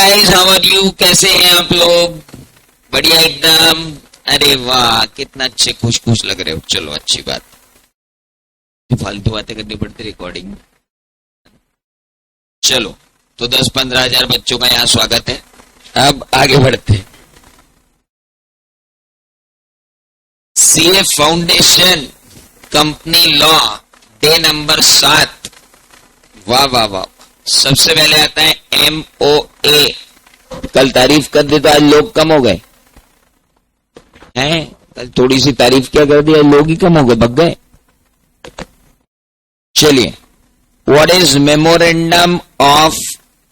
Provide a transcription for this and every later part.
Guys, how are you? कैसे हैं आप लोग? बढ़िया एकदम। अरे वाह, कितना अच्छे खुश खुश लग रहे हो। चलो अच्छी बात, फालतू बातें करनी पड़ती रिकॉर्डिंग। चलो तो 10-15 हजार बच्चों का यहाँ स्वागत है। अब आगे बढ़ते हैं। CA foundation company law day number 7। वाह वाह वाह। सबसे पहले आता है MOA। कल तारीफ कर दी तो आज लोग कम हो गए हैं। कल थोड़ी सी तारीफ क्या कर दी, आज लोग ही कम हो गए, भग गए। चलिए, what is memorandum of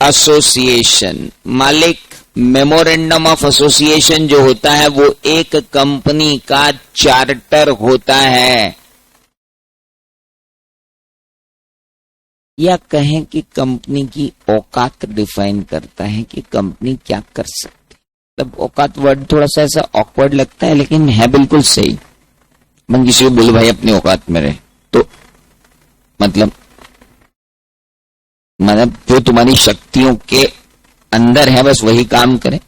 association? मालिक, मेमोरेंडम ऑफ एसोसिएशन जो होता है वो एक कंपनी का चार्टर होता है, या कहें कि कंपनी की औकात डिफाइन करता है कि कंपनी क्या कर सकती है। मतलब औकात वर्ड थोड़ा सा ऐसा ऑकवर्ड लगता है, लेकिन है बिल्कुल सही। मैं किसी को बोलूं भाई अपनी औकात में रहे, तो मतलब जो तुम्हारी शक्तियों के अंदर है बस वही काम करे,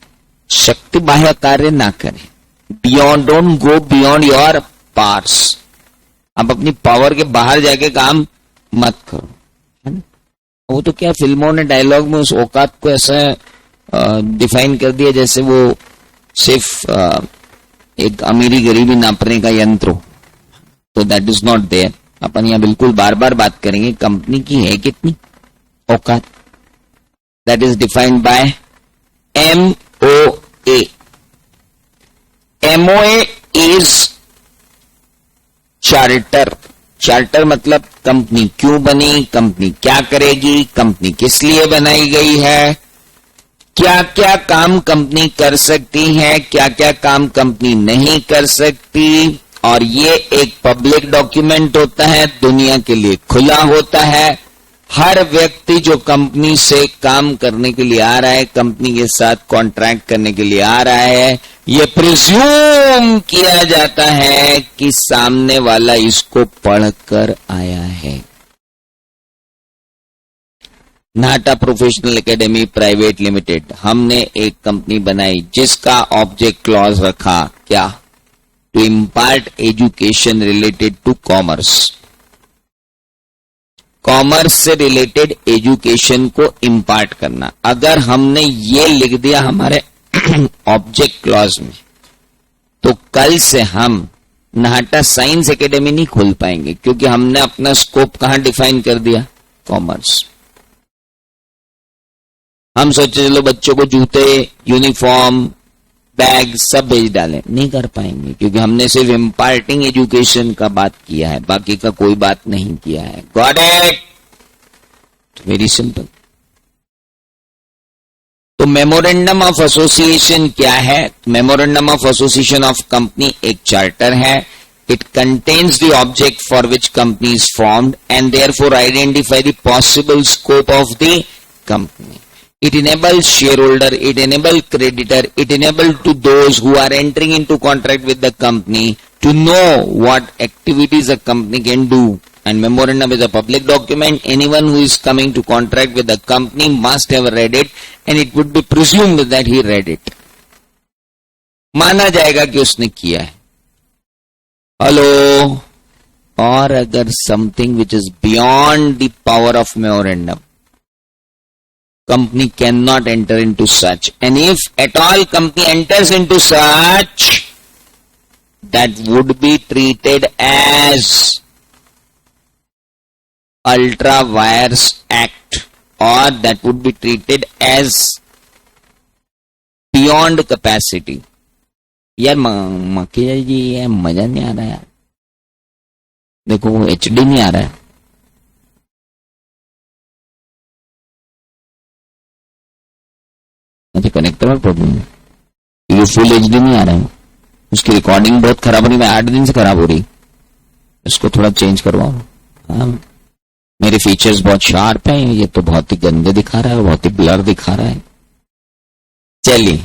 शक्ति बाह्य कार्य ना करे। Beyond, don't go beyond your powers. आप अपनी पावर के बाहर जाके काम मत करो, है ना। वो तो क्या फिल्मों ने डायलॉग में उस औकात को ऐसा डिफाइन कर दिया जैसे वो सिर्फ एक अमीरी गरीबी नापने का यंत्र हो। तो दैट इज नॉट देयर। अपन यहाँ बिल्कुल बार बार बात करेंगे कंपनी की है कितनी औकात। That is defined by MOA। MOA is charter. Charter मतलब कंपनी क्यों बनी, कंपनी क्या करेगी, कंपनी किस लिए बनाई गई है, क्या क्या काम कंपनी कर सकती है, क्या क्या काम कंपनी नहीं कर सकती। और ये एक पब्लिक डॉक्यूमेंट होता है, दुनिया के लिए खुला होता है। हर व्यक्ति जो कंपनी से काम करने के लिए आ रहा है, कंपनी के साथ कॉन्ट्रैक्ट करने के लिए आ रहा है, ये प्रिज्यूम किया जाता है कि सामने वाला इसको पढ़कर आया है। Nata professional academy private limited, हमने एक कंपनी बनाई जिसका ऑब्जेक्ट क्लॉज रखा क्या, to impart education related to commerce. Commerce से रिलेटेड एजुकेशन को इम्पार्ट करना। अगर हमने ये लिख दिया हमारे ऑब्जेक्ट क्लॉज में, तो कल से हम नाटा साइंस एकेडमी नहीं खोल पाएंगे, क्योंकि हमने अपना स्कोप कहां डिफाइन कर दिया, कॉमर्स। हम सोचे चलो बच्चों को जूते, यूनिफॉर्म, बैग सब भेज डालें, नहीं कर पाएंगे, क्योंकि हमने सिर्फ इम्पार्टिंग एजुकेशन का बात किया है, बाकी का कोई बात नहीं किया है। Got it? Very simple. तो मेमोरेंडम ऑफ एसोसिएशन क्या है? Memorandum of association of company एक चार्टर है। It contains the object for which company is formed and therefore identify the possible scope of the company. It enables shareholder, it enables creditor, it enables to those who are entering into contract with the company to know what activities a company can do. And memorandum is a public document. Anyone who is coming to contract with the company must have read it, and it would be presumed that he read it. माना जाएगा कि उसने किया है। Hello. और अगर something which is beyond the power of memorandum, company cannot enter into such, and if at all company enters into such, that would be treated as ultra vires act, or that would be treated as beyond capacity. यार मक्खी जी ये मजा नहीं आ रहा यार, देखो वो HD नहीं आ रहा है। अच्छा, कनेक्टर में प्रॉब्लम है, ये फुल HD नहीं आ रहा है, उसकी रिकॉर्डिंग बहुत खराब हो रही है, 8 दिन से खराब हो रही, इसको थोड़ा चेंज करवाओ। हाँ, मेरे फीचर्स बहुत शार्प हैं, ये तो बहुत ही गंदे दिखा रहा है, बहुत ही ब्लर दिखा रहा है। चलिए,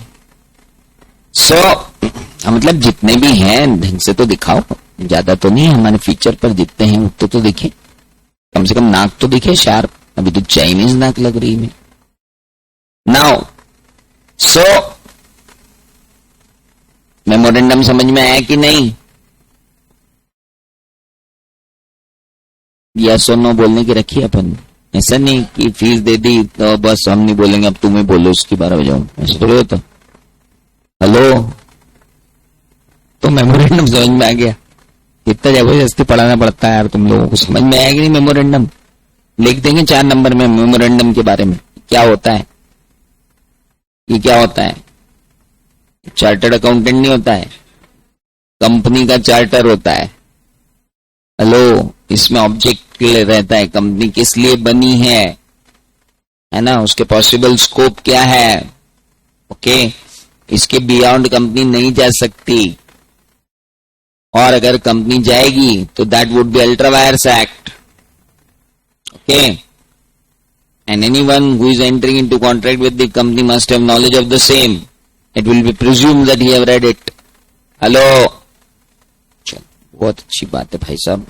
मतलब जितने भी हैं ढंग से तो दिखाओ, ज्यादा तो नहीं, हमारे फीचर पर जितने हैं उतने तो दिखे, कम से कम नाक तो दिखे शार्प। अभी तो चाइनीज नाक लग रही है। नाउ सो मेमोरेंडम समझ में आया कि नहीं? यस और नो बोलने की रखी अपन, ऐसा नहीं कि फीस दे दी तो बस हम नहीं बोलेंगे, अब तुम्हें बोलो उसकी 12 बजाओ, ऐसा थोड़ी होता। हेलो, तो मेमोरेंडम समझ में आ गया? इतना जबरदस्ती पढ़ाना पड़ता है यार तुम लोगों को, समझ में आएगा नहीं मेमोरेंडम? लिख देंगे 4 नंबर में मेमोरेंडम के बारे में क्या होता है। ये क्या होता है? चार्टर्ड अकाउंटेंट नहीं होता है, कंपनी का चार्टर होता है। हेलो, इसमें ऑब्जेक्ट क्लियर रहता है, कंपनी किस लिए बनी है ना, उसके पॉसिबल स्कोप क्या है। ओके, इसके बियॉन्ड कंपनी नहीं जा सकती, और अगर कंपनी जाएगी तो that would be ultra vires act. Okay, and anyone who is entering into contract with the company must have knowledge of the same, it will be presumed that he have read it. Hello, बहुत अच्छी बात है भाई साहब।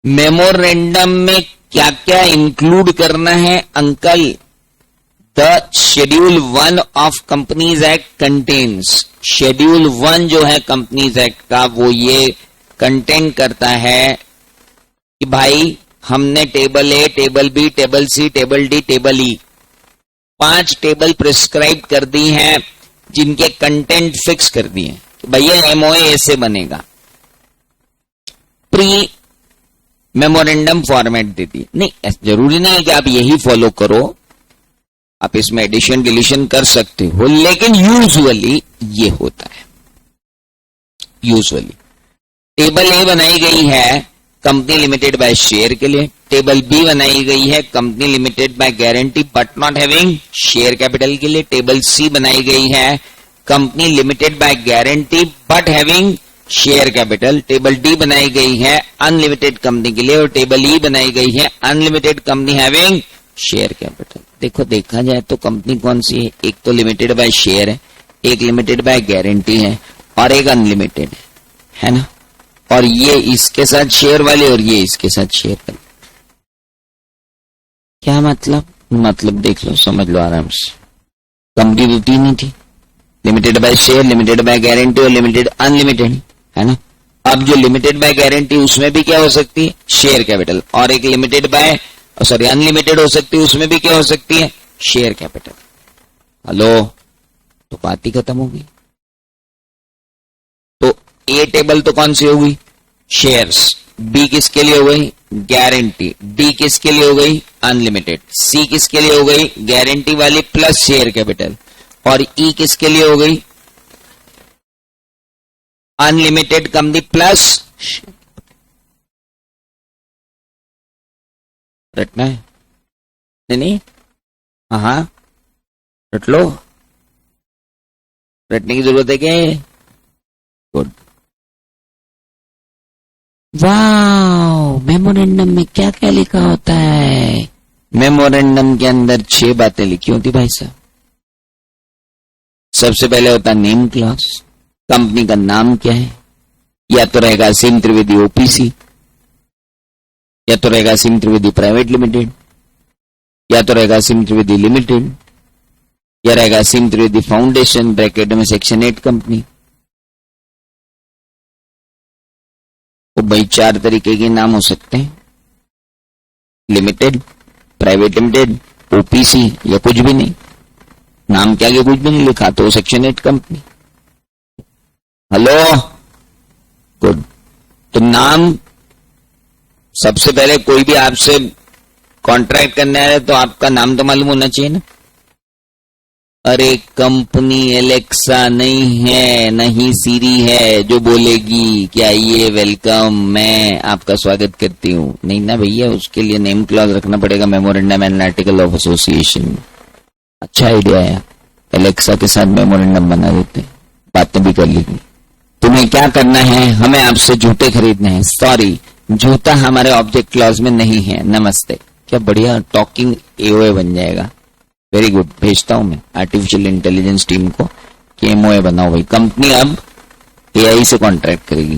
Memorandum में क्या क्या include करना है uncle? The schedule 1 of companies act contains, schedule 1 जो है कंपनीज एक्ट का, वो ये कंटेन करता है कि भाई हमने टेबल ए, टेबल बी, टेबल सी, टेबल डी, टेबल ई, 5 टेबल प्रिस्क्राइब कर दी हैं, जिनके कंटेंट फिक्स कर दिए कि भैया एमओए ऐसे बनेगा। प्री मेमोरेंडम फॉर्मेट दे दी, नहीं जरूरी नहीं है कि आप यही फॉलो करो, आप इसमें एडिशन डिलीशन कर सकते हो, लेकिन यूजुअली ये होता है। यूजुअली टेबल ए बनाई गई है कंपनी लिमिटेड बाय शेयर के लिए, टेबल बी बनाई गई है company limited by guarantee but not having share capital के लिए, टेबल सी बनाई गई है company limited by guarantee but having share capital, table D बनाई गई है अनलिमिटेड कंपनी के लिए, और टेबल ई बनाई गई है unlimited company having share capital. देखो, देखा जाए तो कंपनी कौन सी है? एक तो लिमिटेड बाय शेयर है, एक लिमिटेड बाय गारंटी है, और एक अनलिमिटेड है ना, और ये इसके साथ शेयर वाले और ये इसके साथ शेयर वाले। क्या मतलब देख लो, समझ लो आराम से। कंपनी तो 3 ही थी, limited by share, limited by guarantee और लिमिटेड अनलिमिटेड, है ना। अब जो लिमिटेड बाय गारंटी उसमें भी क्या हो सकती है? शेयर कैपिटल, और एक लिमिटेड बाय अनलिमिटेड हो सकती है, उसमें भी क्या हो सकती है? Share capital. हेलो, तो बात ही खत्म होगी। तो ए टेबल तो कौन सी हो गई? शेयर्स, बी किसके लिए हो गई? गारंटी, डी किसके लिए हो गई? अनलिमिटेड, सी किसके लिए हो गई? गारंटी वाली प्लस शेयर कैपिटल, और ई किसके लिए हो गई? Unlimited company plus. रटना है? नहीं, हाँ रट लो, रटने की जरूरत है क्या? गुड। वाओ, मेमोरेंडम में क्या क्या लिखा होता है? मेमोरेंडम के अंदर 6 बातें लिखी होती भाई साहब। सबसे पहले होता है नेम क्लॉज, कंपनी का नाम क्या है? या तो रहेगा सिंह त्रिवेदी ओपीसी, या तो रहेगा सिंह त्रिवेदी प्राइवेट लिमिटेड, या तो रहेगा सिंह त्रिवेदी लिमिटेड, या रहेगा सिंह त्रिवेदी फाउंडेशन ब्रैकेट में सेक्शन 8 कंपनी। तो भाई 4 तरीके के नाम हो सकते हैं, लिमिटेड, प्राइवेट लिमिटेड, ओपीसी, या कुछ भी नहीं, नाम क्या कुछ भी नहीं लिखा तो सेक्शन 8 कंपनी। Hello, good. तो नाम, सबसे पहले कोई भी आपसे कॉन्ट्रैक्ट करने आ रहा है तो आपका नाम तो मालूम होना चाहिए ना। अरे कंपनी एलेक्सा नहीं है, नहीं सीरी है जो बोलेगी कि आइए वेलकम, मैं आपका स्वागत करती हूँ, नहीं ना भैया, उसके लिए नेम क्लॉज रखना पड़ेगा memorandum and article of association. अच्छा आइडिया है, एलेक्सा के साथ मेमोरेंडम बना देते, बातें भी कर लेंगे। तुम्हें क्या करना है? हमें आपसे जूते खरीदने हैं। सॉरी, जूता हमारे ऑब्जेक्ट क्लॉज में नहीं है। नमस्ते। क्या बढ़िया टॉकिंग एओए बन जाएगा। वेरी गुड, भेजता हूं मैं आर्टिफिशियल इंटेलिजेंस टीम को कि एमओए बनाओ भाई। कंपनी अब एआई से कॉन्ट्रैक्ट करेगी,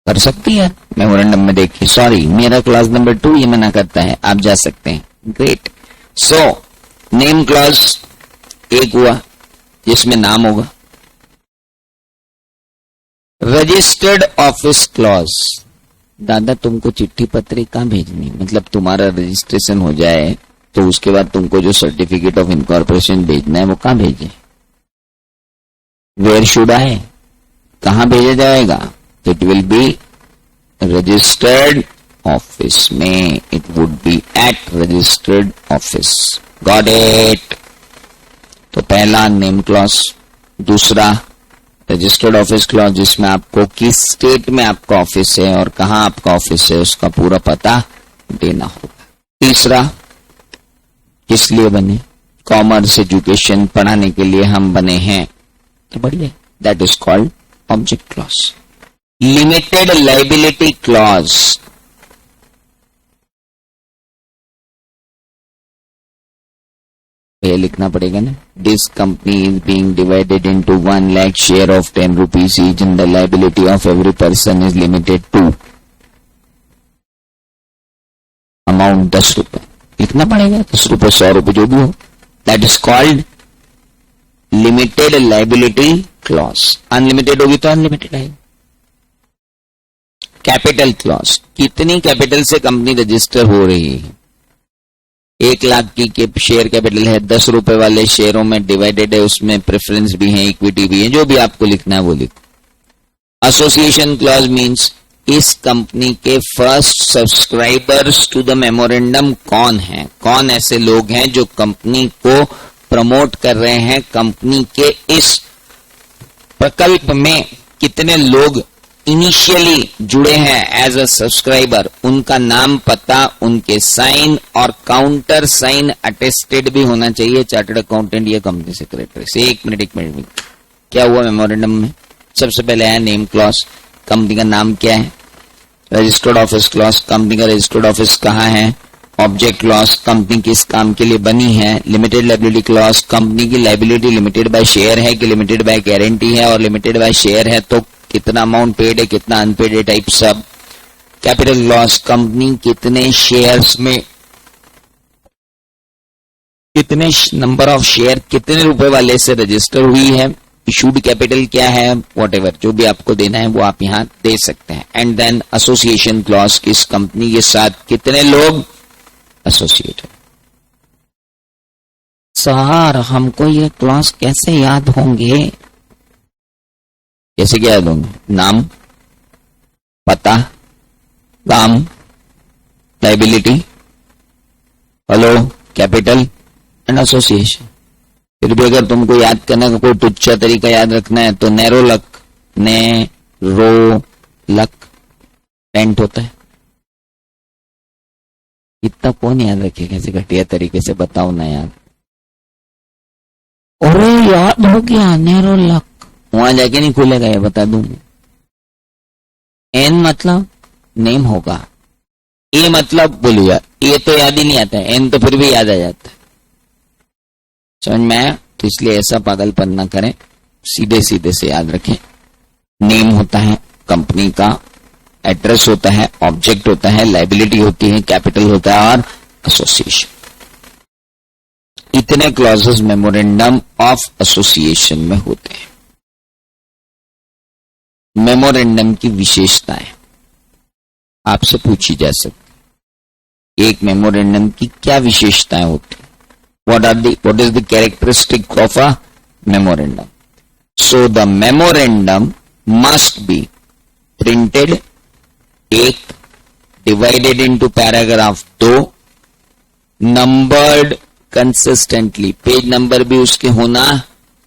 कर सकती है मेमोरेंडम में देखिए। सॉरी, मेरा क्लास नंबर 2 ये मना करता है, आप जा सकते हैं। ग्रेट। सो नेम क्लॉज एक हुआ जिसमें नाम होगा। रजिस्टर्ड ऑफिस क्लॉज, दादा तुमको चिट्ठी पत्री कहां भेजनी, मतलब तुम्हारा रजिस्ट्रेशन हो जाए तो उसके बाद तुमको जो सर्टिफिकेट ऑफ इनकॉर्पोरेशन भेजना है वो कहां भेजे, वेयर शुड आई, कहां भेजा जाएगा, it will be registered office में, it would be at registered office. Got it. तो पहला नेम क्लॉज, दूसरा रजिस्टर्ड ऑफिस क्लॉज जिसमें आपको किस स्टेट में आपका ऑफिस है और कहां आपका ऑफिस है उसका पूरा पता देना होगा। तीसरा किस लिए बने, कॉमर्स एजुकेशन पढ़ाने के लिए हम बने हैं, तो बढ़िया, that is called object clause. Limited liability clause, ये लिखना पड़ेगा ना, this company is being divided into 1 lakh share of 10 rupees each and the liability of every person is limited to amount 10 रुपए, लिखना पड़ेगा 10 रुपए 100 रुपए जो भी हो, that is called limited liability clause. Unlimited होगी तो अनलिमिटेड है। कैपिटल क्लॉज, कितनी कैपिटल से कंपनी रजिस्टर हो रही है, 1 लाख की शेयर कैपिटल है, 10 रुपए वाले शेयरों में डिवाइडेड है, उसमें प्रेफरेंस भी है, इक्विटी भी है, जो भी आपको लिखना है वो लिखो। एसोसिएशन क्लॉज मींस इस कंपनी के first subscribers to the memorandum कौन है, कौन ऐसे लोग हैं जो कंपनी को प्रमोट कर रहे हैं, कंपनी के इस प्रकल्प में कितने लोग इनिशियली जुड़े हैं एज अ सब्सक्राइबर, उनका नाम पता, उनके साइन और काउंटर साइन अटेस्टेड भी होना चाहिए चार्टर्ड अकाउंटेंट या कंपनी सेक्रेटरी से। एक मिनट क्या हुआ मेमोरेंडम में, सबसे पहले आया नेम क्लॉज, कंपनी का नाम क्या है, रजिस्टर्ड ऑफिस क्लॉज, कंपनी का रजिस्टर्ड ऑफिस कहाँ है, ऑब्जेक्ट क्लॉज, कंपनी किस काम के लिए बनी है, लिमिटेड लाइबिलिटी क्लॉज, कंपनी की लाइबिलिटी लिमिटेड बाय शेयर है कि लिमिटेड बाय गारंटी है, और लिमिटेड बाय शेयर है तो कितना अमाउंट पेड है कितना अनपेड है, टाइप सब। कैपिटल क्लॉज, कंपनी कितने शेयर्स में, कितने नंबर ऑफ शेयर कितने रुपए वाले से रजिस्टर हुई है, इशूड कैपिटल क्या है, व्हाटएवर जो भी आपको देना है वो आप यहां दे सकते हैं। एंड देन एसोसिएशन क्लॉज, किस कंपनी के साथ कितने लोग एसोसिएट है। सर हमको ये क्लॉज कैसे याद होंगे, कैसे क्या याद होंगे, नाम, पता, काम, liability, hello, capital and association. फिर भी अगर तुमको याद करने का कोई टुच्चा तरीका याद रखना है तो नैरो लक, लक टेंट होता है, इतना कौन याद रखे, कैसे घटिया तरीके से बताओ ना यार। अरे याद हो गया, नैरो लक, वहां जाके नहीं खुलेगा ये बता दूं। एन मतलब नेम होगा, ए मतलब बोलिए, ए तो याद ही नहीं आता है, एन तो फिर भी याद आ जाता है, समझ में आया। तो इसलिए ऐसा पागलपन ना करें, सीधे सीधे से याद रखें। नेम होता है कंपनी का, एड्रेस होता है, ऑब्जेक्ट होता है, लाइबिलिटी होती है, कैपिटल होता है और एसोसिएशन। इतने क्लॉजेस मेमोरेंडम ऑफ एसोसिएशन में होते हैं। मेमोरेंडम की विशेषताएं आपसे पूछी जा सकती, एक मेमोरेंडम की क्या विशेषताएं होती, what is the characteristic of a memorandum? So the memorandum must be printed, एक, divided into paragraph 2, numbered consistently, page number भी उसके होना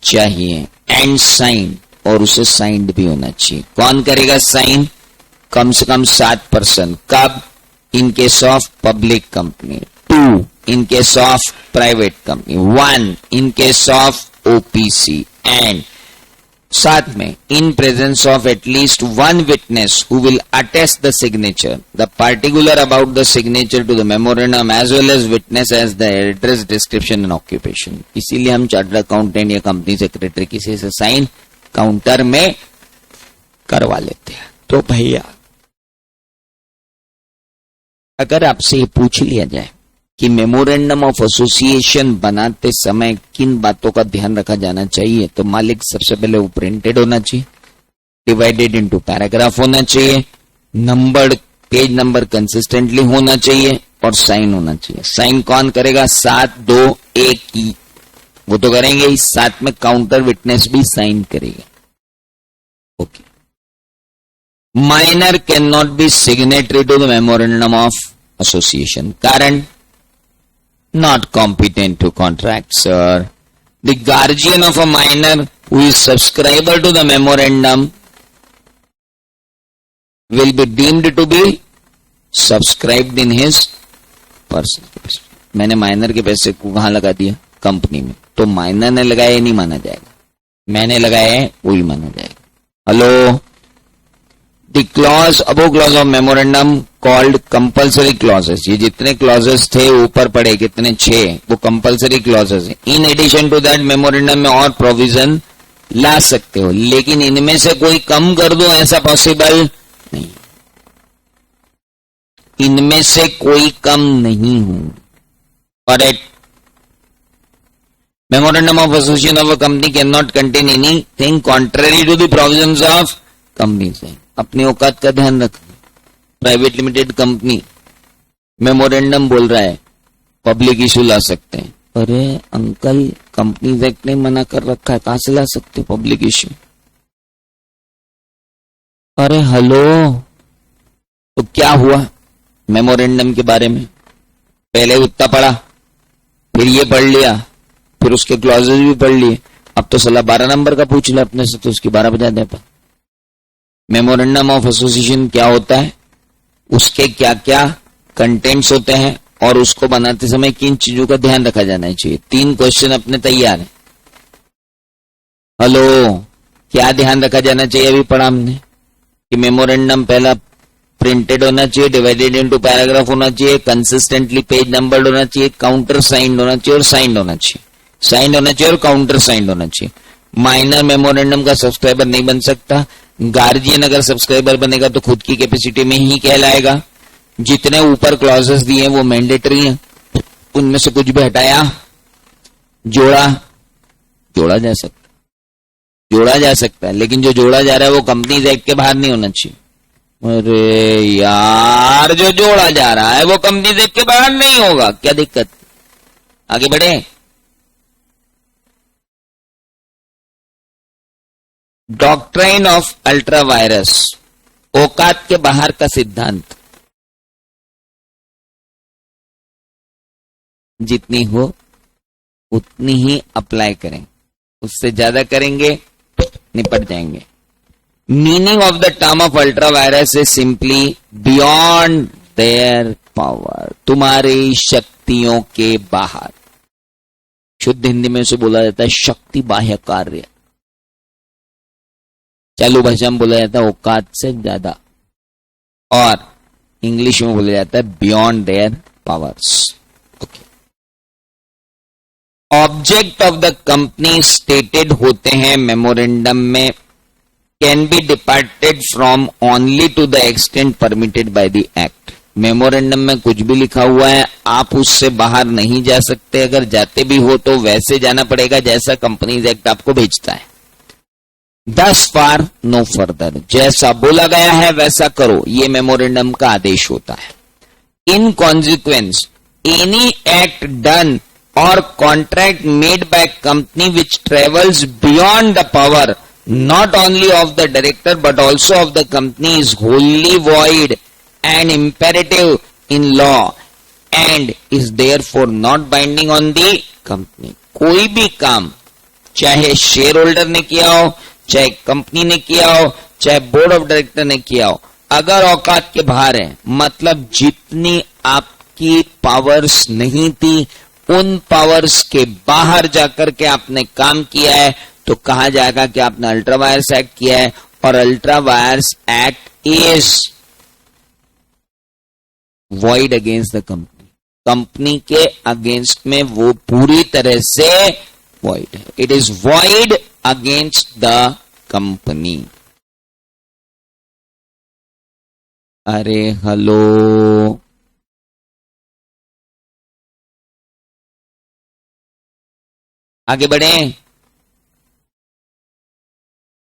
चाहिए, and signed, और उसे साइंड भी होना चाहिए। कौन करेगा साइन, कम से कम 7%, कब, in case of public company, 2 in case of private company, 1 in case of OPC, and साथ में in presence of at least one witness who will attest the signature, the particular about the signature to the memorandum as well as witness as the address, description and occupation। इसीलिए हम chartered accountant या company secretary किसी से sign counter में करवा लेते हैं। तो भैया अगर आपसे ये पूछ लिया जाए कि मेमोरेंडम ऑफ एसोसिएशन बनाते समय किन बातों का ध्यान रखा जाना चाहिए। तो मालिक सबसे पहले वो प्रिंटेड होना चाहिए, डिवाइडेड इनटू पैराग्राफ होना चाहिए, नंबर्ड पेज नंबर कंसिस्टेंटली होना चाहिए और साइन होना चाहिए। साइन कौन करेगा? 7, 2, 1 की वो तो करेंगे ही, साथ में काउंटर विटनेस भी साइन करेगा। Okay. Minor can not be signatory to the memorandum of association. कारण not competent to contract, sir. The guardian of a minor who is subscriber to the memorandum will be deemed to be subscribed in his personal। मैंने minor के पैसे को कहां लगा दिया? Company में। तो माइनर ने लगाया ये नहीं माना जाएगा, मैंने लगाया है वही माना जाएगा। Hello. The clause, above clause of memorandum called compulsory clauses। ये जितने clauses थे ऊपर पड़े कितने? 6, वो compulsory clauses है। In addition to that memorandum में और provision ला सकते हो, लेकिन इनमें से कोई कम कर दो ऐसा पॉसिबल नहीं, इनमें से कोई कम नहीं हो। Correct. Memorandum of association of a company cannot contain anything contrary to the provisions of companies act। अपनी औकात का ध्यान रख। प्राइवेट लिमिटेड कंपनी मेमोरेंडम बोल रहा है पब्लिक इशू ला सकते हैं। अरे अंकल, कंपनीज एक्ट ने मना कर रखा है, कहां से ला सकते हो पब्लिक इशू? अरे हेलो। तो क्या हुआ मेमोरेंडम के बारे में? पहले उतना पढ़ा, फिर ये पढ़ लिया, फिर उसके क्लॉजेज भी पढ़ लिए, अब तो सला 12 नंबर का पूछ लिया अपने से, तो उसकी 12 बजा देता। मेमोरेंडम ऑफ एसोसिएशन क्या होता है, उसके क्या क्या कंटेंट्स होते हैं और उसको बनाते समय किन चीजों का ध्यान रखा जाना चाहिए। 3 क्वेश्चन अपने तैयार हैं। हेलो। क्या ध्यान रखा जाना चाहिए? अभी पढ़ा हमने कि मेमोरेंडम पहला प्रिंटेड होना चाहिए, डिवाइडेड इनटू पैराग्राफ होना चाहिए, कंसिस्टेंटली पेज नंबर्ड होना चाहिए, काउंटर साइंड होना चाहिए और साइंड होना चाहिए। साइंड होना चाहिए और काउंटर साइंड होना चाहिए। माइनर मेमोरेंडम का सब्सक्राइबर नहीं बन सकता। गार्जियन अगर सब्सक्राइबर बनेगा तो खुद की कैपेसिटी में ही कहलाएगा। जितने ऊपर क्लॉजेस दिए हैं वो मैंडेटरी हैं, उनमें से कुछ भी हटाया, जोड़ा जा सकता है, लेकिन जो जोड़ा जा रहा है वो कंपनीज एक्ट के बाहर नहीं होना चाहिए। अरे यार, जो जोड़ा जा रहा है वो कंपनीज एक्ट के बाहर नहीं होगा, क्या दिक्कत? आगे बढ़े। डॉक्ट्राइन ऑफ अल्ट्रा वायरस, औकात के बाहर का सिद्धांत। जितनी हो उतनी ही अप्लाई करें, उससे ज्यादा करेंगे निपट जाएंगे। Meaning of the term of ultra vires is simply beyond their power, तुम्हारी शक्तियों के बाहर। शुद्ध हिंदी में उसे बोला जाता है शक्ति बाह्य कार्य। चालू भाषा में बोला जाता है औकात से ज्यादा, और इंग्लिश में बोला जाता है beyond their powers. Okay. Object of the company stated होते हैं मेमोरेंडम में, can be departed from only to the extent permitted by the act. Memorandum में कुछ भी लिखा हुआ है, आप उससे बाहर नहीं जा सकते। अगर जाते भी हो तो वैसे जाना पड़ेगा जैसा कंपनीज एक्ट आपको भेजता है। Thus far no further, जैसा बोला गया है वैसा करो, ये मेमोरेंडम का आदेश होता है। In consequence any act done और contract made by company which travels beyond the power not only of the director but also of the company is wholly void and imperative in law and is therefore not binding on the company। कोई भी काम चाहे share holder ने किया हो, चाहे company ने किया हो, चाहे बोर्ड ऑफ डायरेक्टर ने किया हो, अगर औकात के बाहर है, मतलब जितनी आपकी पावर्स नहीं थी उन पावर्स के बाहर जाकर के आपने काम किया है, तो कहा जाएगा कि आपने अल्ट्रा वायर्स एक्ट किया है। और ultra vires act is void against the company, company के अगेंस्ट में वो पूरी तरह से वॉइड है। It is void against the company. अरे हेलो, आगे बढ़े।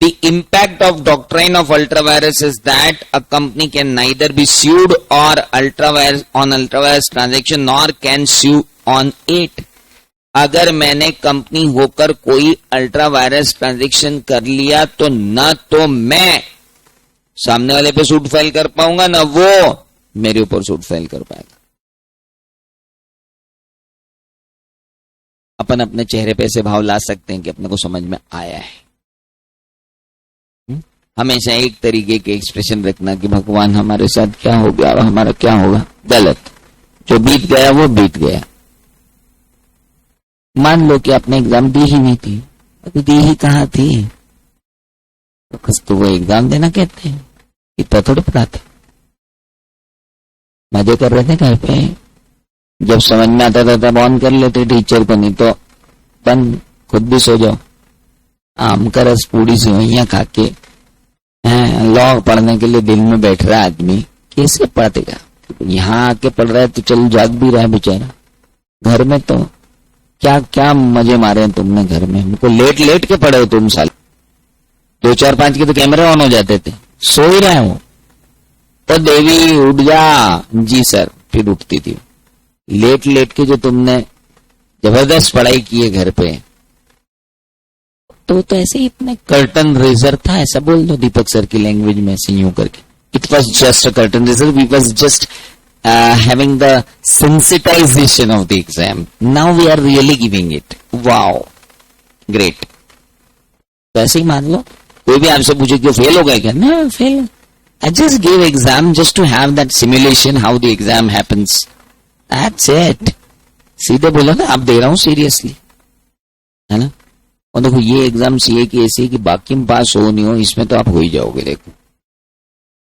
The impact of doctrine of ultravirus is that a company can neither be sued or ultravirus transaction nor can sue on it. अगर मैंने कंपनी होकर कोई ultra vires transaction कर लिया तो न तो मैं सामने वाले पे सूट फाइल कर पाऊंगा, ना वो मेरे ऊपर सूट फाइल कर पाएगा। अपन अपने चेहरे पे ऐसे भाव ला सकते हैं कि अपने को समझ में आया है। हमेशा एक तरीके के एक्सप्रेशन रखना कि भगवान हमारे साथ क्या हो गया और हमारा क्या होगा, गलत। जो बीत गया वो बीत गया। मान लो कि आपने एग्जाम दी ही नहीं थी, अभी दी ही कहाँ थी, तो वो एग्जाम देना कहते हैं, इतना थोड़ा पढ़ाते, मजे कर रहे थे घर पे। जब समझ में आता था तब ऑन कर लेते टीचर को, नहीं तो बंद, खुद भी सो जाओ। आम का रस पूरी सेवैयां खा के लॉ पढ़ने के लिए दिल में बैठ रहा आदमी कैसे पढ़ेगा? यहाँ आके पढ़ रहा है तो चल जाग भी रहा है बेचारा। घर में तो क्या क्या मजे मारे हैं तुमने घर में, हमको लेट लेट के पढ़े हो तुम साल। 2 4 5 के तो कैमरे ऑन हो जाते थे, सो ही रहे हो तो देवी उठ जा, जी सर, फिर उठती थी। लेट लेट के जो तुमने जबरदस्त पढ़ाई की है घर पे, तो ऐसे ही इतने कर्टन रेजर था, ऐसा बोल दो दीपक सर की लैंग्वेज में, ऐसे यूं करके। It was just a curtain raiser, we was just having the sensitization of the exam. Now we are really giving it. Wow, great. तो ऐसे ही मान लो, कोई भी आपसे पूछे कि फेल हो गए क्या? No, fail. I just gave exam just to have that simulation how the exam happens. That's it. सीधे बोला ना, आप दे रहा हूं सीरियसली, है ना। और देखो ये एग्जाम सीए की ऐसी है कि बाकी में पास हो नहीं हो, इसमें तो आप हो ही जाओगे, देखो,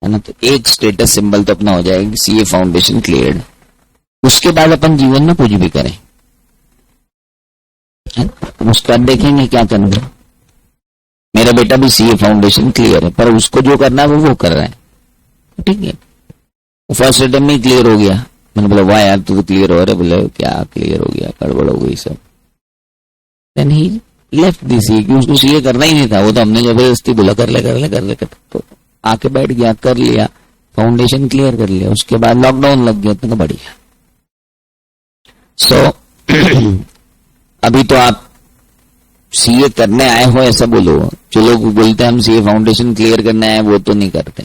है ना। तो एक स्टेटस सिंबल तो अपना हो जाएगा, सीए फाउंडेशन क्लियर्ड। उसके बाद अपन जीवन में कुछ भी करें, उसके बाद देखेंगे क्या करना। मेरा बेटा भी सीए फाउंडेशन क्लियर है, पर उसको जो करना है वो कर रहा है, ठीक है। फर्स्ट अटेम्प्ट में क्लियर हो गया, मैंने बोला वाह यार तू तो क्लियर हो रहा है, बोले क्या क्लियर हो गया, गड़बड़ हो गई सब। देन ही लेफ्ट दी सी, उसको सीए करना ही नहीं था, वो तो हमने जबरदस्ती बोला कर ले, तो आके बैठ गया, कर लिया, फाउंडेशन क्लियर कर लिया। उसके बाद लॉकडाउन लग गया, तो बढ़िया। सो अभी तो आप सीए करने आए हो ऐसा बोलो। जो लोग बोलते हैं हम सीए फाउंडेशन क्लियर करने आए, वो तो नहीं करते।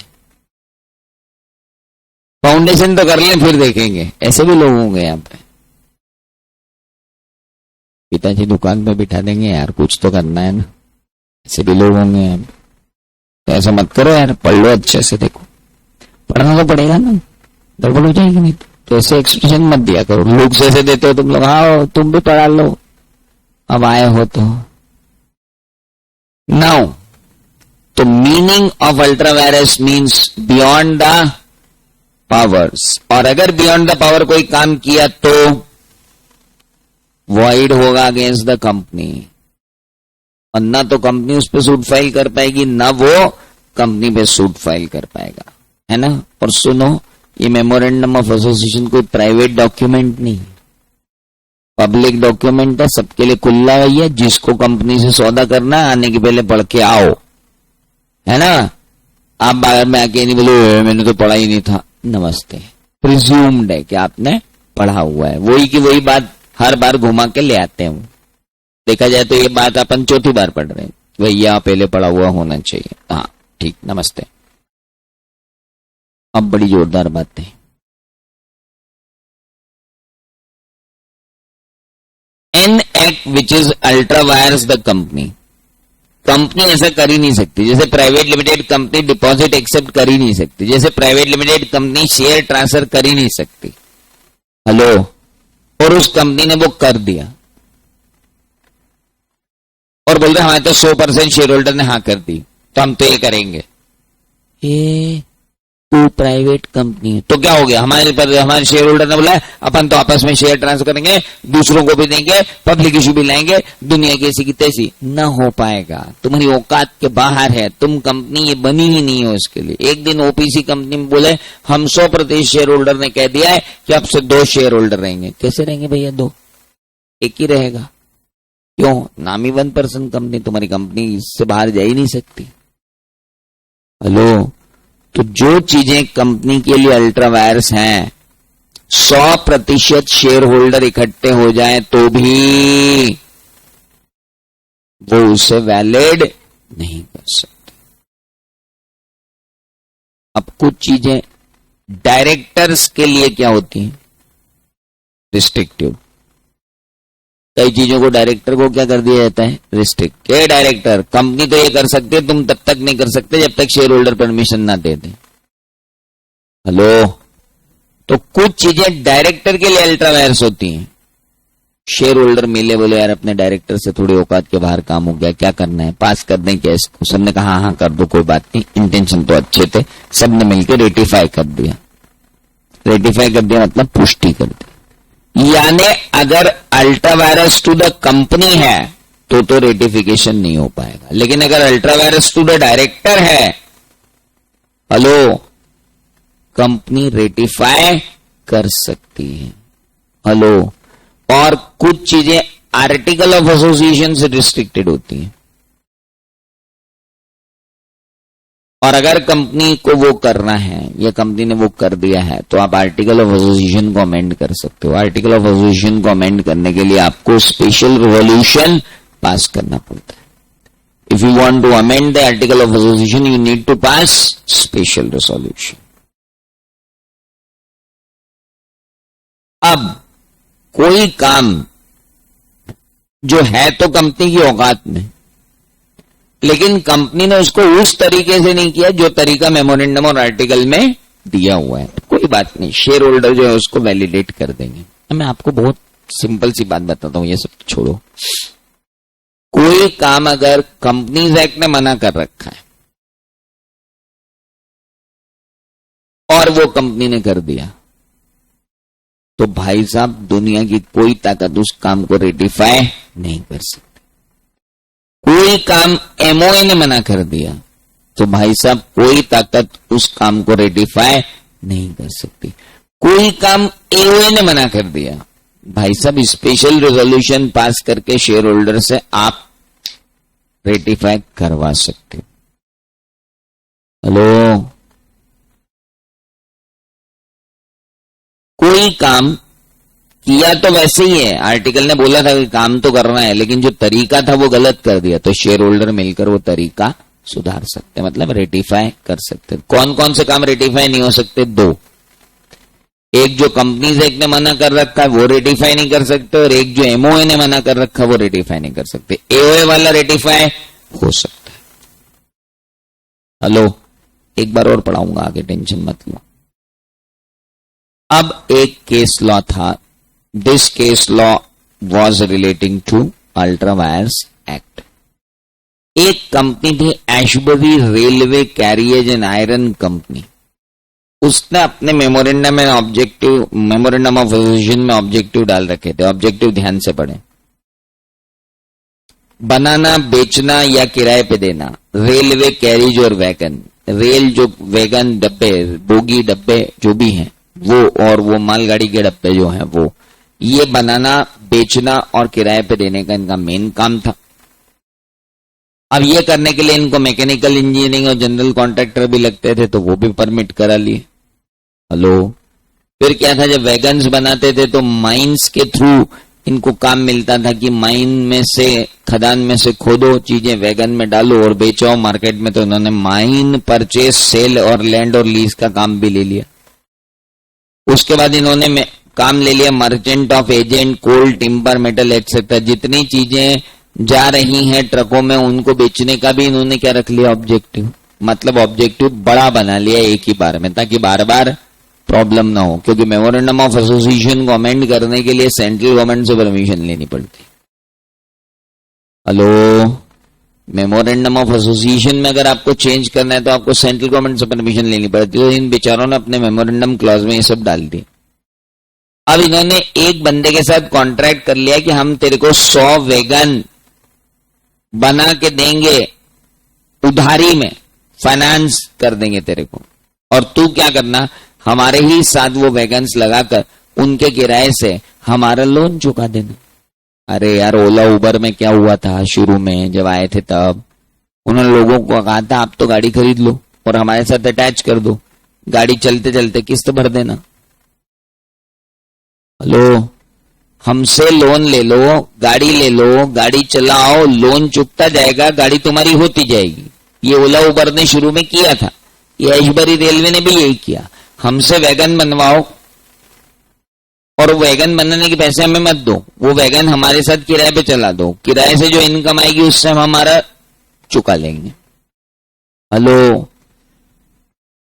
फाउंडेशन तो कर लें फिर देखेंगे, ऐसे भी लोग होंगे यहाँ पे। पिताजी दुकान पे बिठा देंगे, यार कुछ तो करना है ना, ऐसे भी लोग होंगे यहाँ पे। तो ऐसा मत करो यार, पढ़ लो अच्छे से, देखो पढ़ना तो पड़ेगा ना, गड़बड़ हो जाएगी नहीं तो ऐसे एक्सप्रेशन मत दिया करो। लोग जैसे देते हो तुम लोग, हाँ तुम भी पढ़ा लो अब आए हो तो। नाउ तो meaning of ultra vires means beyond the powers, और अगर बियॉन्ड द पावर कोई काम किया तो वॉइड होगा अगेंस्ट द कंपनी, और ना तो कंपनी उस पर सूट फाइल कर पाएगी, ना वो कंपनी पे सूट फाइल कर पाएगा, है ना। और सुनो, ये मेमोरेंडम ऑफ एसोसिएशन कोई प्राइवेट डॉक्यूमेंट नहीं, पब्लिक डॉक्यूमेंट है, सबके लिए खुला है। ये जिसको कंपनी से सौदा करना है आने के पहले पढ़ के आओ, है ना। आप बाहर में आके नहीं बोलो मैंने तो पढ़ा ही नहीं था, नमस्ते। प्रिज्यूम्ड है कि आपने पढ़ा हुआ है, वही की वही बात हर बार घुमा के ले आते हैं। देखा जाए तो ये बात अपन चौथी बार पढ़ रहे हैं, भैया पहले पढ़ा हुआ होना चाहिए। हाँ ठीक, नमस्ते। अब बड़ी जोरदार बात है, an act which is ultra vires the company. Company ऐसा कर ही नहीं सकती, जैसे private limited company deposit accept कर ही नहीं सकती, जैसे private limited company share transfer कर ही नहीं सकती। हेलो, और उस कंपनी ने वो कर दिया और बोल रहे हमारे तो 100% शेयर होल्डर ने हाँ कर दी, तो हम तो ये करेंगे। ये तो प्राइवेट कंपनी है तो क्या हो गया, हमारे शेयर होल्डर ने बोला अपन तो आपस में शेयर ट्रांसफर करेंगे, दूसरों को भी देंगे, पब्लिक इशू भी लाएंगे, दुनिया की ऐसी की तैसी। ना हो पाएगा, तुम्हारी औकात के बाहर है, तुम कंपनी ये बनी ही नहीं हो इसके लिए। एक दिन ओपीसी कंपनी में बोले हम 100% शेयर होल्डर ने कह दिया है कि अब से 2 शेयर होल्डर रहेंगे। कैसे रहेंगे भैया 2? एक ही रहेगा। क्यों? नाम ही 1% कंपनी, तुम्हारी कंपनी इससे बाहर जा ही नहीं सकती। हेलो, तो जो चीजें कंपनी के लिए अल्ट्रा वायर्स हैं, 100% शेयर होल्डर इकट्ठे हो जाए तो भी वो उसे वैलिड नहीं कर सकते। अब कुछ चीजें डायरेक्टर्स के लिए क्या होती हैं? रिस्ट्रिक्टिव। कई चीजों को डायरेक्टर को क्या कर दिया जाता है? रिस्ट्रिक्ट। क्या डायरेक्टर, कंपनी तो ये कर सकते, तुम तब तक नहीं कर सकते जब तक शेयर होल्डर परमिशन ना दे दे। हेलो, तो कुछ चीजें डायरेक्टर के लिए अल्ट्रा वायर्स होती हैं। शेयर होल्डर मिले, बोले यार अपने डायरेक्टर से थोड़ी औकात के बाहर काम हो गया, क्या करना है, पास कर दें क्या इसको? सबने कहा हाँ कर दो, कोई बात नहीं, इंटेंशन तो अच्छे थे, सबने मिलकर रेटिफाई कर दिया। रेटिफाई कर दिया मतलब पुष्टि कर दी। यानी अगर ultra vires to the company है तो रेटिफिकेशन नहीं हो पाएगा, लेकिन अगर ultra vires to the director है, हेलो, कंपनी रेटिफाई कर सकती है। हेलो, और कुछ चीजें आर्टिकल ऑफ एसोसिएशन से रिस्ट्रिक्टेड होती हैं। और अगर कंपनी को वो करना है या कंपनी ने वो कर दिया है तो आप आर्टिकल ऑफ एसोसिएशन को अमेंड कर सकते हो। आर्टिकल ऑफ एसोसिएशन को अमेंड करने के लिए आपको स्पेशल रेजोल्यूशन पास करना पड़ता है। If you want to amend the article of association you need to pass special resolution. अब कोई काम जो है तो कंपनी की औकात में, लेकिन कंपनी ने उसको उस तरीके से नहीं किया जो तरीका मेमोरेंडम और आर्टिकल में दिया हुआ है, तो कोई बात नहीं, शेयर होल्डर जो है उसको वैलिडेट कर देंगे। मैं आपको बहुत सिंपल सी बात बताता हूं, ये सब छोड़ो। कोई काम अगर कंपनीज एक्ट ने मना कर रखा है और वो कंपनी ने कर दिया, तो भाई साहब दुनिया की कोई ताकत उस काम को रेटिफाई नहीं कर सकती। कोई काम एमओए ने मना कर दिया तो भाई साहब कोई ताकत उस काम को रेटिफाई नहीं कर सकती। कोई काम एओए ने मना कर दिया, भाई साहब स्पेशल रेजोल्यूशन पास करके शेयर होल्डर से आप रेटिफाई करवा सकते हो। हेलो, कोई काम किया तो वैसे ही है, आर्टिकल ने बोला था कि काम तो करना है, लेकिन जो तरीका था वो गलत कर दिया, तो शेयर होल्डर मिलकर वो तरीका सुधार सकते, मतलब रेटिफाई कर सकते। कौन कौन से काम रेटिफाई नहीं हो सकते? दो। एक जो कंपनीज एक्ट ने मना कर रखा है वो रेटिफाई नहीं कर सकते, और एक जो एमओए ने मना कर रखा है वो रेटिफाई नहीं कर सकते। एओए वाला रेटिफाई हो सकता है। हेलो, एक बार और पढ़ाऊंगा आगे, टेंशन मत लो। अब एक केस लॉ था, this case law was relating to ultra vires act. एक कंपनी थी Ashbury railway carriage and iron company, उसने अपने मेमोरेंडम में ऑब्जेक्टिव, मेमोरेंडम ऑफ एसोसिएशन में ऑब्जेक्टिव डाल रखे थे। ऑब्जेक्टिव ध्यान से पढ़ें। बनाना, बेचना या किराए पे देना रेलवे कैरिज और वैगन, रेल जो वैगन डब्बे, बोगी डब्बे जो भी हैं वो, और वो मालगाड़ी के डब्बे जो हैं वो, ये बनाना, बेचना और किराए पे देने का इनका मेन काम था। अब ये करने के लिए इनको मैकेनिकल इंजीनियरिंग और जनरल कॉन्ट्रैक्टर भी लगते थे, तो वो भी परमिट करा लिए। हेलो, फिर क्या था, जब वैगन्स बनाते थे तो माइंस के थ्रू इनको काम मिलता था कि माइन में से, खदान में से खोदो चीजें, वैगन में डालो और बेचो मार्केट में। तो इन्होंने माइन परचेस, सेल और लैंड और लीज का काम भी ले लिया। उसके बाद इन्होंने काम ले लिया merchant of agent, coal, timber, metal etcetera, जितनी चीजें जा रही हैं ट्रकों में उनको बेचने का भी इन्होंने क्या रख लिया? ऑब्जेक्टिव। मतलब ऑब्जेक्टिव बड़ा बना लिया एक ही बार में, ताकि बार बार प्रॉब्लम ना हो, क्योंकि मेमोरेंडम ऑफ एसोसिएशन को अमेंड करने के लिए सेंट्रल गवर्नमेंट से परमिशन लेनी पड़ती। हेलो, मेमोरेंडम ऑफ एसोसिएशन में अगर आपको चेंज करना है तो आपको सेंट्रल गवर्नमेंट से परमिशन लेनी पड़ती है। तो इन बेचारों ने अपने मेमोरेंडम क्लॉज में ये सब डाल दिए। अब इन्होंने एक बंदे के साथ कॉन्ट्रैक्ट कर लिया कि हम तेरे को 100 वैगन बना के देंगे, उधारी में फाइनेंस कर देंगे तेरे को, और तू क्या करना, हमारे ही साथ वो वैगन्स लगाकर उनके किराए से हमारा लोन चुका देना। अरे यार, ओला उबर में क्या हुआ था शुरू में जब आए थे, तब उन्होंने लोगों को कहा था आप तो गाड़ी खरीद लो और हमारे साथ अटैच कर दो, गाड़ी चलते चलते किस्त भर देना। हेलो, हमसे लोन ले लो, गाड़ी ले लो, गाड़ी चलाओ, लोन चुकता जाएगा, गाड़ी तुम्हारी होती जाएगी। ये ओला उबर ने शुरू में किया था, ये ऐशबरी रेलवे ने भी यही किया। हमसे वैगन बनवाओ और वैगन बनने के पैसे हमें मत दो, वो वैगन हमारे साथ किराए पे चला दो, किराए से जो इनकम आएगी उससे हम हमारा चुका लेंगे। हेलो,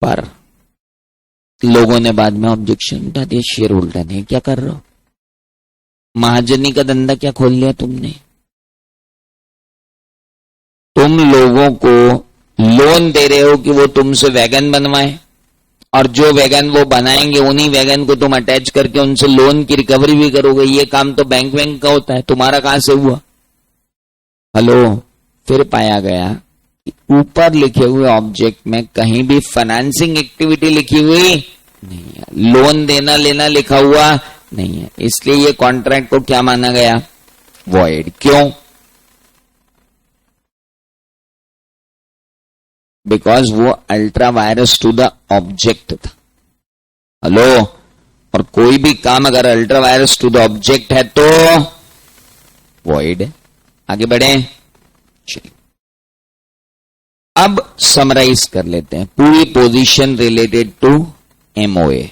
पर लोगों ने बाद में ऑब्जेक्शन उठा दिया, शेयर होल्डर ने क्या कर रहे हो, महाजनी का धंधा क्या खोल लिया तुमने। तुम लोगों को लोन दे रहे हो कि वो तुमसे वैगन बनवाए, और जो वैगन वो बनाएंगे उन्हीं वैगन को तुम अटैच करके उनसे लोन की रिकवरी भी करोगे। ये काम तो बैंक का होता है, तुम्हारा कहां से हुआ। हेलो, फिर पाया गया कि ऊपर लिखे हुए ऑब्जेक्ट में कहीं भी फाइनेंसिंग एक्टिविटी लिखी हुई नहीं है, लोन देना लेना लिखा हुआ नहीं है, इसलिए ये कॉन्ट्रैक्ट को क्या माना गया, वॉइड। क्यों? बिकॉज वो ultra vires to the object था। हेलो, और कोई भी काम अगर ultra vires to the object है तो वॉइड है। आगे बढ़े, चलिए अब समराइज कर लेते हैं पूरी position related to MOA.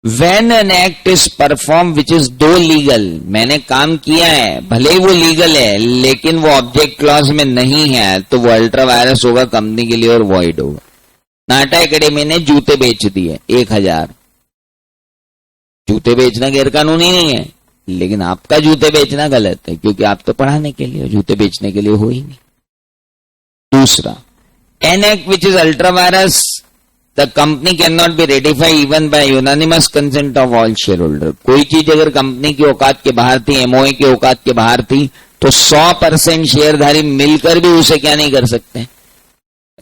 When an act is performed which is do legal, मैंने काम किया है, भले ही वो लीगल है लेकिन वो ऑब्जेक्ट क्लॉज में नहीं है, तो वो अल्ट्रा वायरस होगा कंपनी के लिए और वॉइड होगा। नाटा एकेडमी ने जूते बेच दिए 1000, जूते बेचना गैर कानूनी नहीं है, लेकिन आपका जूते बेचना गलत है क्योंकि आप तो पढ़ाने के लिए, जूते बेचने के लिए हो ही नहीं। दूसरा, N act which is ultra vires the company can not be ratified even bye unanimous consent of all share holder. कोई चीज अगर कंपनी की औकात के बाहर थी, एमओए की औकात के बाहर थी, तो 100% शेयरधारी मिलकर भी उसे क्या नहीं कर सकते,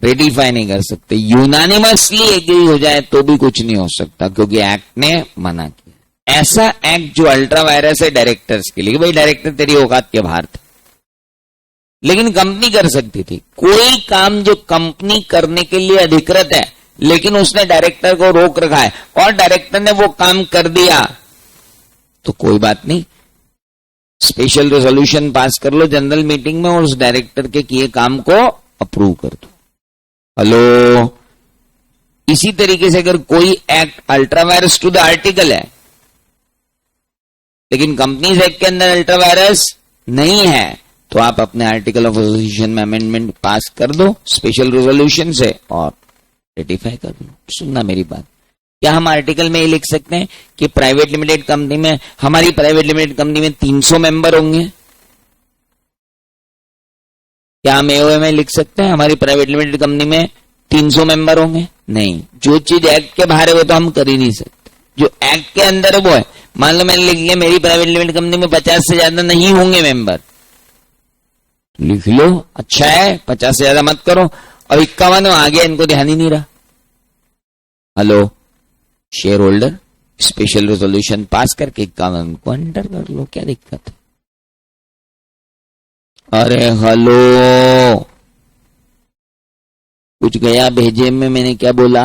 रेटिफाई नहीं कर सकते। यूनानिमसली एग्री हो जाए तो भी कुछ नहीं हो सकता क्योंकि एक्ट ने मना किया। ऐसा एक्ट जो अल्ट्रा वायरस है डायरेक्टर्स के लिए, भाई डायरेक्टर तेरी औकात के बाहर थे लेकिन कंपनी कर सकती थी। कोई काम जो कंपनी करने के लिए अधिकृत है लेकिन उसने डायरेक्टर को रोक रखा है और डायरेक्टर ने वो काम कर दिया, तो कोई बात नहीं, स्पेशल रेजोल्यूशन पास कर लो जनरल मीटिंग में और उस डायरेक्टर के किए काम को अप्रूव कर दो। हेलो, इसी तरीके से अगर कोई act ultra vires to the article है लेकिन कंपनीज एक्ट के अंदर अल्ट्रा वायरस नहीं है, तो आप अपने आर्टिकल ऑफ एसोसिएशन में अमेंडमेंट पास कर दो स्पेशल रेजोल्यूशन से और रेटिफाई कर दो। सुनना मेरी बात, क्या हम आर्टिकल में ये लिख सकते हैं कि प्राइवेट लिमिटेड कंपनी में, हमारी प्राइवेट लिमिटेड कंपनी में 300 मेंबर होंगे? क्या हम एओए में लिख सकते हैं हमारी प्राइवेट लिमिटेड कंपनी में 300 मेंबर होंगे? नहीं, जो चीज एक्ट के बाहर है वो तो हम कर ही नहीं सकते, जो एक्ट के अंदर है वो है। मान लो मैंने लिख लिया मेरी प्राइवेट लिमिटेड कंपनी में 50 से ज्यादा नहीं होंगे मेंबर, लिख लो, अच्छा है, 50 से ज्यादा मत करो, और 51 आ गया, इनको ध्यान ही नहीं रहा। Hello, share holder special resolution pass करके 51 को अंडर कर लो, क्या दिक्कत है। अरे हेलो, कुछ गया भेजे में, मैंने क्या बोला?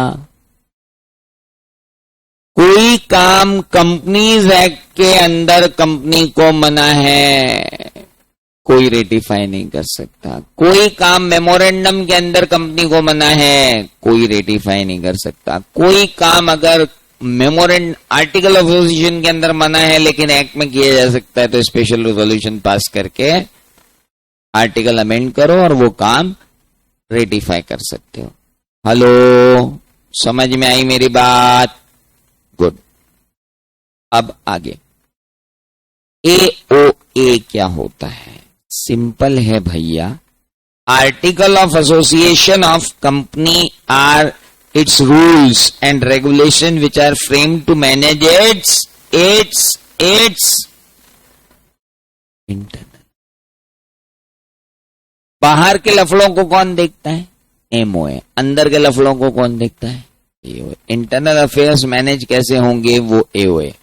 कोई काम कंपनीज एक्ट के अंदर कंपनी को मना है, कोई रेटिफाई नहीं कर सकता। कोई काम मेमोरेंडम के अंदर कंपनी को मना है, कोई रेटिफाई नहीं कर सकता। कोई काम अगर आर्टिकल ऑफ एसोसिएशन के अंदर मना है लेकिन एक्ट में किया जा सकता है, तो स्पेशल रेजोल्यूशन पास करके आर्टिकल अमेंड करो और वो काम रेटिफाई कर सकते हो। हेलो, समझ में आई मेरी बात? गुड। अब आगे, एओए क्या होता है? सिंपल है भैया, article of association of company are its rules and regulation which are framed to manage its internal. बाहर के लफड़ों को कौन देखता है? एमओए। अंदर के लफड़ों को कौन देखता है? एओए। इंटरनल अफेयर्स मैनेज कैसे होंगे? वो AOA.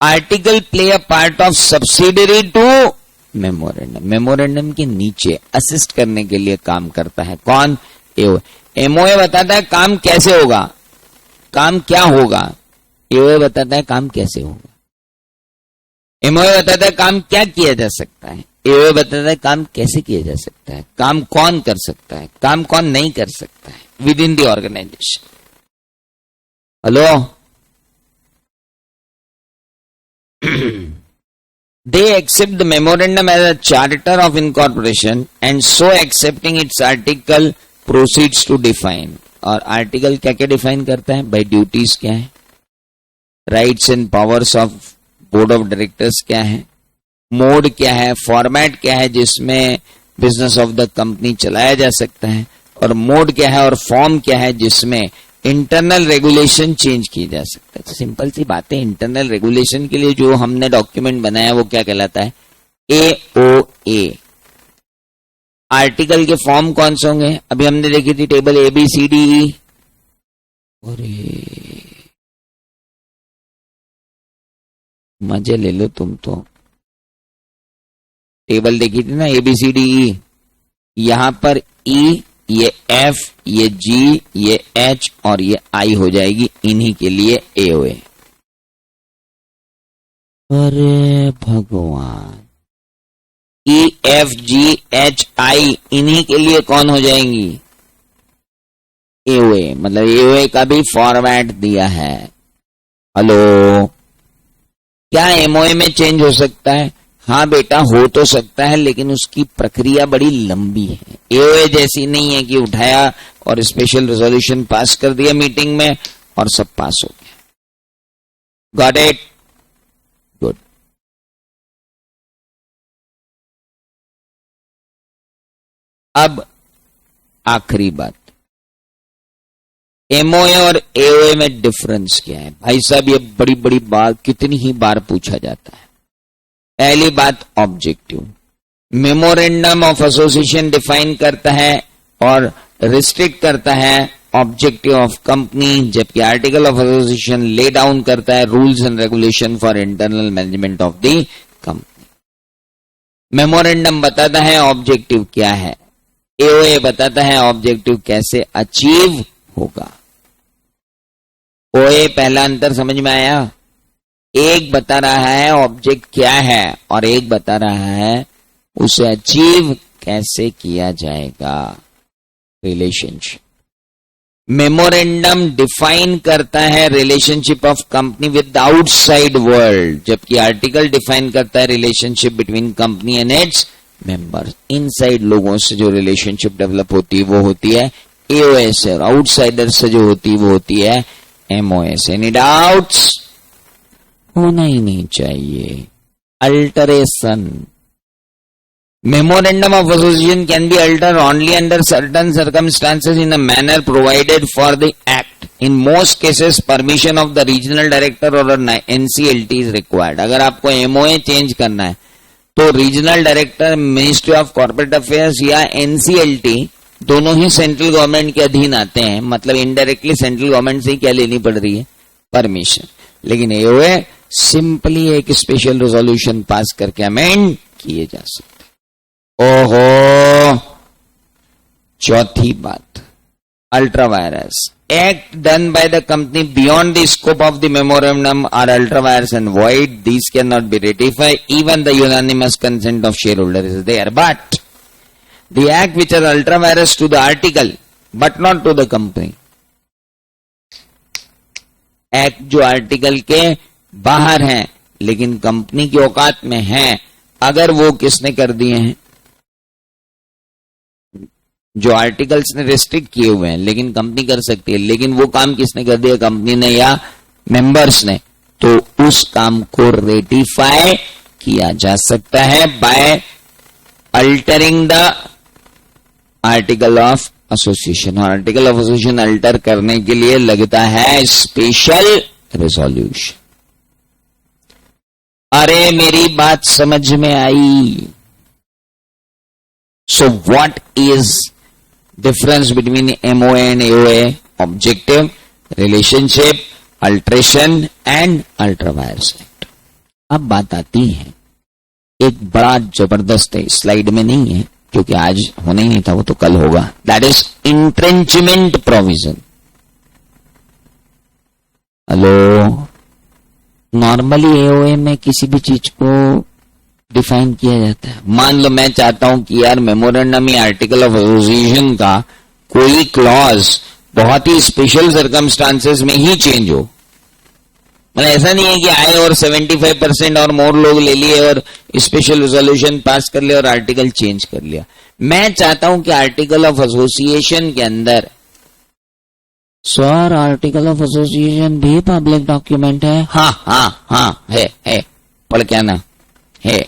Article play a part of subsidiary to memorandum. Memorandum के नीचे असिस्ट करने के लिए काम करता है कौन? एओए। एमओए बताता है काम कैसे होगा, काम क्या होगा। एओए बताता है काम कैसे होगा। एमओए बताता है काम क्या किया जा सकता है। एओए बताता है काम कैसे किया जा सकता है, काम कौन कर सकता है, काम कौन नहीं कर सकता है within the organization. Hello, they accept the memorandum as a charter of incorporation and so accepting its article proceeds to define। और आर्टिकल क्या क्या डिफाइन करता है भाई? ड्यूटीज क्या है, rights and powers of board of directors क्या है, मोड क्या है, फॉर्मेट क्या है जिसमें बिजनेस ऑफ द कंपनी चलाया जा सकता है, और मोड क्या है और फॉर्म क्या है जिसमें इंटरनल रेगुलेशन चेंज की जा सकता है। तो सिंपल सी बात है, इंटरनल रेगुलेशन के लिए जो हमने डॉक्यूमेंट बनाया वो क्या कहलाता है? एओए। आर्टिकल के फॉर्म कौन से होंगे? अभी हमने देखी थी टेबल ABCDE। अरे मजे ले लो तुम तो, टेबल देखी थी ना ABCDE। यहां पर E, ये F, ये G, ये H और ये I हो जाएगी, इन्हीं के लिए एओए। अरे भगवान, E, F, G, H, I इन्हीं के लिए कौन हो जाएंगी? एओए। मतलब एओए का भी फॉर्मेट दिया है। हेलो, क्या एमओए में चेंज हो सकता है? हाँ बेटा, हो तो सकता है, लेकिन उसकी प्रक्रिया बड़ी लंबी है। एओए जैसी नहीं है कि उठाया और स्पेशल रेजोल्यूशन पास कर दिया मीटिंग में और सब पास हो गया। Got it? गुड। अब आखिरी बात, एमओए और एओए में डिफरेंस क्या है? भाई साहब, ये बड़ी बड़ी बात कितनी ही बार पूछा जाता है। पहली बात, objective. Memorandum of association define करता है और रिस्ट्रिक्ट करता है ऑब्जेक्टिव ऑफ कंपनी, जबकि article of association lay down करता है rules and regulation for internal management of the company. Memorandum बताता है ऑब्जेक्टिव क्या है, एओए बताता है ऑब्जेक्टिव कैसे अचीव होगा। ओए, पहला अंतर समझ में आया? एक बता रहा है ऑब्जेक्ट क्या है और एक बता रहा है उसे अचीव कैसे किया जाएगा। रिलेशनशिप। मेमोरेंडम डिफाइन करता है relationship of company with outside world, जबकि आर्टिकल डिफाइन करता है relationship between company and its members. Inside लोगों से जो रिलेशनशिप डेवलप होती है वो होती है एओए से, और आउटसाइडर से जो होती है वो होती है एमओए से। Any doubts? होना ही नहीं चाहिए। Alteration. Memorandum of association can be altered only under certain circumstances in a manner provided for the act. In most cases, permission of the regional director or NCLT is required. अगर आपको MOA change करना है तो regional director, ministry of corporate affairs या NCLT दोनों ही central government के अधीन आते हैं। मतलब इनडायरेक्टली सेंट्रल गवर्नमेंट से ही क्या लेनी पड़ रही है? परमिशन। लेकिन एओए सिंपली एक स्पेशल रेजोल्यूशन पास करके अमेंड किए जा सकते। ओहो, चौथी बात, ultra vires. Act done by the company beyond the scope of the memorandum are ultra vires and void. These can not be ratified even the unanimous consent of shareholder is there. But the act which are ultra vires to the article but not to the company. Act जो article के बाहर हैं लेकिन company की औकात में हैं, अगर वो किसने कर दिए हैं? जो आर्टिकल्स ने रिस्ट्रिक्ट किए हुए हैं लेकिन कंपनी कर सकती है, लेकिन वो काम किसने कर दिया? कंपनी ने या मेंबर्स ने। तो उस काम को रेटिफाई किया जा सकता है by altering the article of association. और आर्टिकल ऑफ एसोसिएशन अल्टर करने के लिए लगता है स्पेशल रेजोल्यूशन। अरे मेरी बात समझ में आई? So what is difference between MOA and AOA? Objective, relationship, alteration and ultra-virus act. अब बात आती है एक बड़ा जबरदस्त है, स्लाइड में नहीं है क्योंकि आज होना ही नहीं था, वो तो कल होगा। That is entrenchment provision. Hello, normally AOA में किसी भी चीज को डिफाइन किया जाता है। मान लो मैं चाहता हूं कि यार मेमोरेंडम या आर्टिकल ऑफ एसोसिएशन का कोई क्लॉज बहुत ही स्पेशल सर्कमस्टांसेस में ही चेंज हो, मतलब ऐसा नहीं है कि आए और 75% और मोर लोग ले लिए और स्पेशल रेजोल्यूशन पास कर लिया और आर्टिकल चेंज कर लिया। मैं चाहता हूं कि आर्टिकल ऑफ एसोसिएशन के अंदर, सर आर्टिकल ऑफ एसोसिएशन भी पब्लिक डॉक्यूमेंट है। हाँ है, पढ़ के आना है।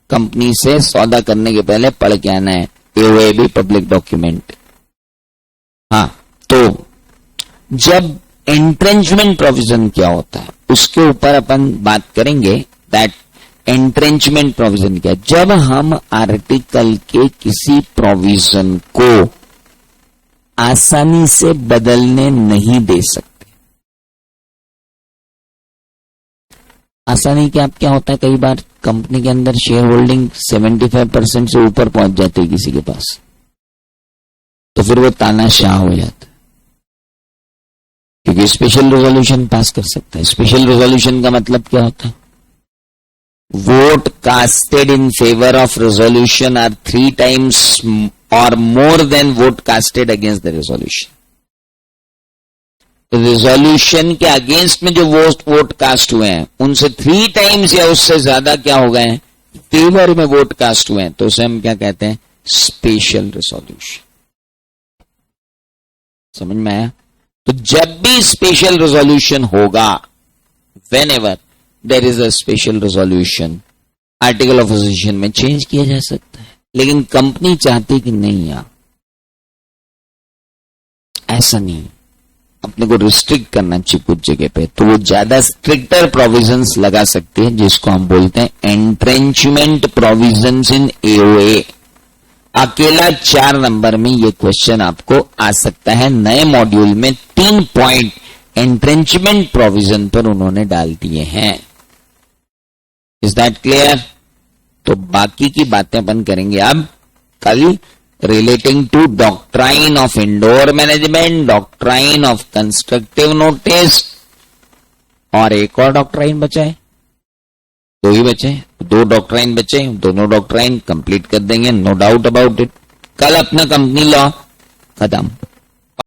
कंपनी से सौदा करने के पहले पढ़ के आना है, एओए भी पब्लिक डॉक्यूमेंट। हाँ, तो जब एंट्रेंचमेंट प्रोविजन क्या होता है उसके ऊपर अपन बात करेंगे। दैट एंट्रेंचमेंट प्रोविजन क्या है? जब हम आर्टिकल के किसी प्रोविजन को आसानी से बदलने नहीं दे सकते। आसानी क्या होता है, कई बार कंपनी के अंदर शेयर होल्डिंग 75% से ऊपर पहुंच जाती है किसी के पास, तो फिर वो तानाशाह हो जाता है क्योंकि स्पेशल रेजोल्यूशन पास कर सकता है। स्पेशल रेजोल्यूशन का मतलब क्या होता है? Vote casted in favour of resolution are 3 times और more than vote casted against the resolution. Resolution के अगेंस्ट में जो वोट कास्ट हुए हैं उनसे 3 times या उससे ज्यादा क्या हो गए हैं, फेवर में वोट कास्ट हुए हैं, तो उसे हम क्या कहते हैं, स्पेशल रेजोल्यूशन। समझ में आया? तो जब भी स्पेशल रेजोल्यूशन होगा, when ever there is a special resolution, article of association में चेंज किया जा सकता है। लेकिन कंपनी चाहती कि नहीं यार, ऐसा नहीं, अपने को रिस्ट्रिक्ट करना चाहिए कुछ जगह पे, तो वो ज्यादा स्ट्रिक्टर प्रोविजंस लगा सकते हैं जिसको हम बोलते हैं एंट्रेंचमेंट प्रोविजंस इन एओए। अकेला 4 नंबर में ये क्वेश्चन आपको आ सकता है। नए मॉड्यूल में 3 पॉइंट एंट्रेंचमेंट प्रोविजन पर उन्होंने डाल दिए हैं। Is that clear? तो बाकी की बातें अपन करेंगे अब कल, relating to doctrine of indoor management, doctrine of constructive notice, और एक और डॉक्ट्राइन बचा है, 2 ही बचे, 2 डॉक्ट्राइन बचे, दोनों डॉक्ट्राइन कंप्लीट कर देंगे, नो डाउट अबाउट इट। कल अपना कंपनी लॉ खत्म।